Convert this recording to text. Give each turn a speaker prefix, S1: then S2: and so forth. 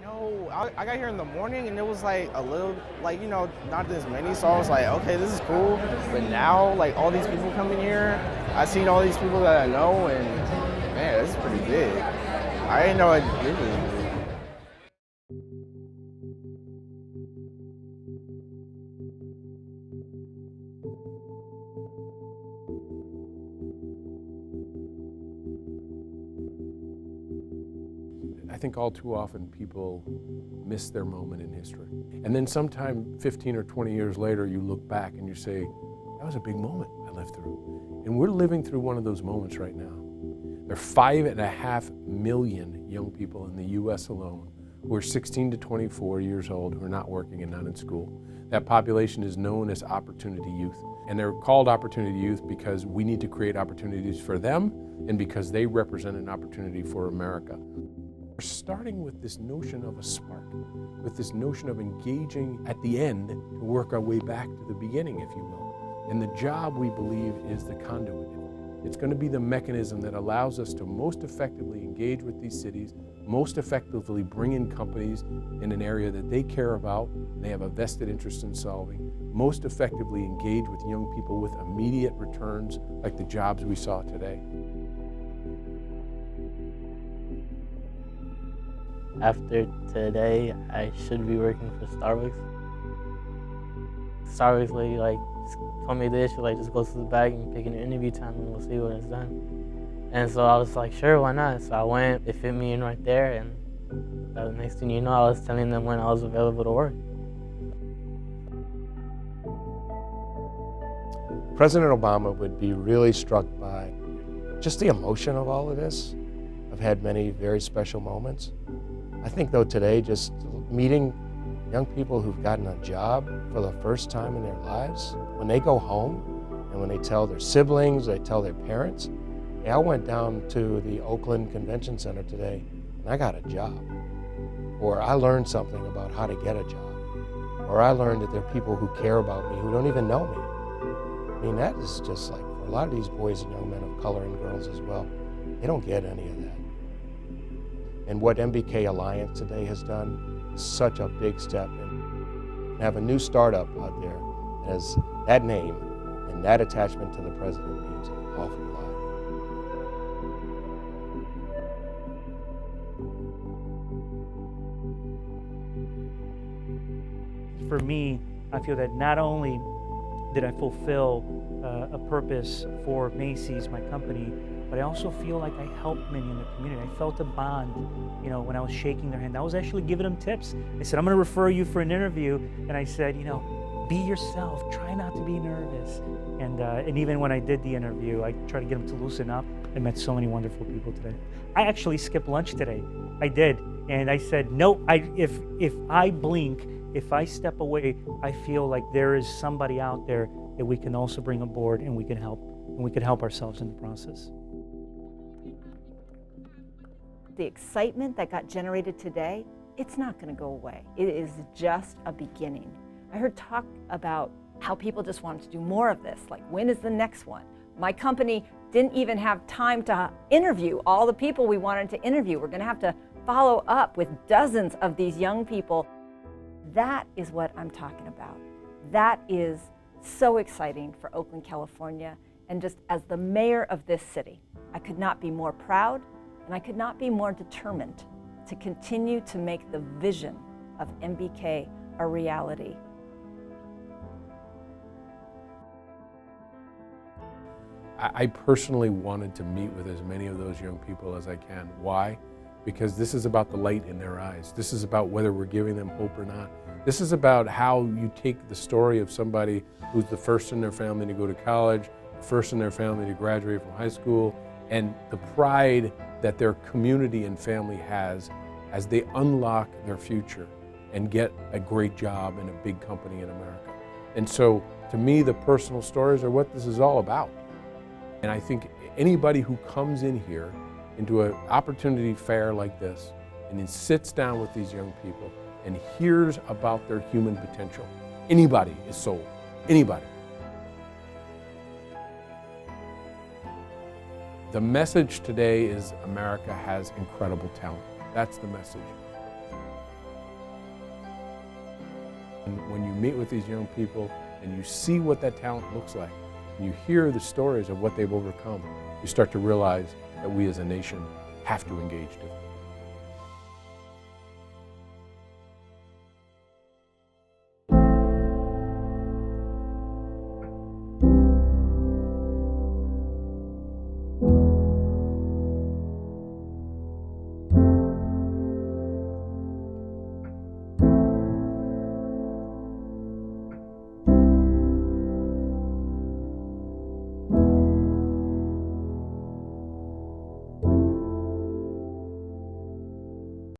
S1: No, I got here in the morning and it was like a little, like, not this many. So I was like, okay, this is cool. But now, like, all these people coming here, I've seen all these people that I know, and man, this is pretty big. I didn't know it was.
S2: I think all too often people miss their moment in history. And then sometime 15 or 20 years later, you look back and you say, that was a big moment I lived through. And we're living through one of those moments right now. There are 5.5 million young people in the US alone who are 16 to 24 years old who are not working and not in school. That population is known as opportunity youth. And they're called opportunity youth because we need to create opportunities for them and because they represent an opportunity for America. We're starting with this notion of a spark, with this notion of engaging at the end to work our way back to the beginning, if you will. And the job, we believe, is the conduit. It's going to be the mechanism that allows us to most effectively engage with these cities, most effectively bring in companies in an area that they care about, they have a vested interest in solving, most effectively engage with young people with immediate returns like the jobs we saw today.
S3: After today, I should be working for Starbucks. Starbucks lady just told me this, she just go to the back and pick an interview time and we'll see when it's done. And so I was like, sure, why not? So I went, they fit me in right there, and the next thing you know, I was telling them when I was available to work.
S4: President Obama would be really struck by just the emotion of all of this. I've had many very special moments. I think though today, just meeting young people who've gotten a job for the first time in their lives, when they go home and when they tell their siblings, they tell their parents, hey, I went down to the Oakland Convention Center today and I got a job. Or I learned something about how to get a job. Or I learned that there are people who care about me who don't even know me. I mean, that is just like, for a lot of these boys and young men of color and girls as well, they don't get any of that. And what MBK Alliance today has done is such a big step. And have a new startup out there that has that name and that attachment to the president means an awful lot.
S5: For me, I feel that not only did I fulfill a purpose for Macy's, my company, but I also feel like I helped many in the community. I felt a bond, when I was shaking their hand. I was actually giving them tips. I said, I'm gonna refer you for an interview. And I said, be yourself, try not to be nervous. And even when I did the interview, I tried to get them to loosen up. I met so many wonderful people today. I actually skipped lunch today. I did. And I said, no, if I blink, if I step away, I feel like there is somebody out there that we can also bring aboard and we can help ourselves in the process.
S6: The excitement that got generated today, it's not going to go away. It is just a beginning. I heard talk about how people just wanted to do more of this, like when is the next one? My company didn't even have time to interview all the people we wanted to interview. We're going to have to follow up with dozens of these young people. That is what I'm talking about. That is so exciting for Oakland, California. And just as the mayor of this city, I could not be more proud and I could not be more determined to continue to make the vision of MBK a reality.
S2: I personally wanted to meet with as many of those young people as I can. Why? Because this is about the light in their eyes. This is about whether we're giving them hope or not. This is about how you take the story of somebody who's the first in their family to go to college, the first in their family to graduate from high school, and the pride that their community and family has as they unlock their future and get a great job in a big company in America. And so, to me, the personal stories are what this is all about. And I think anybody who comes in here into an opportunity fair like this and then sits down with these young people and hears about their human potential, anybody is sold, anybody. The message today is America has incredible talent. That's the message. And when you meet with these young people and you see what that talent looks like, and you hear the stories of what they've overcome, you start to realize that we as a nation have to engage differently.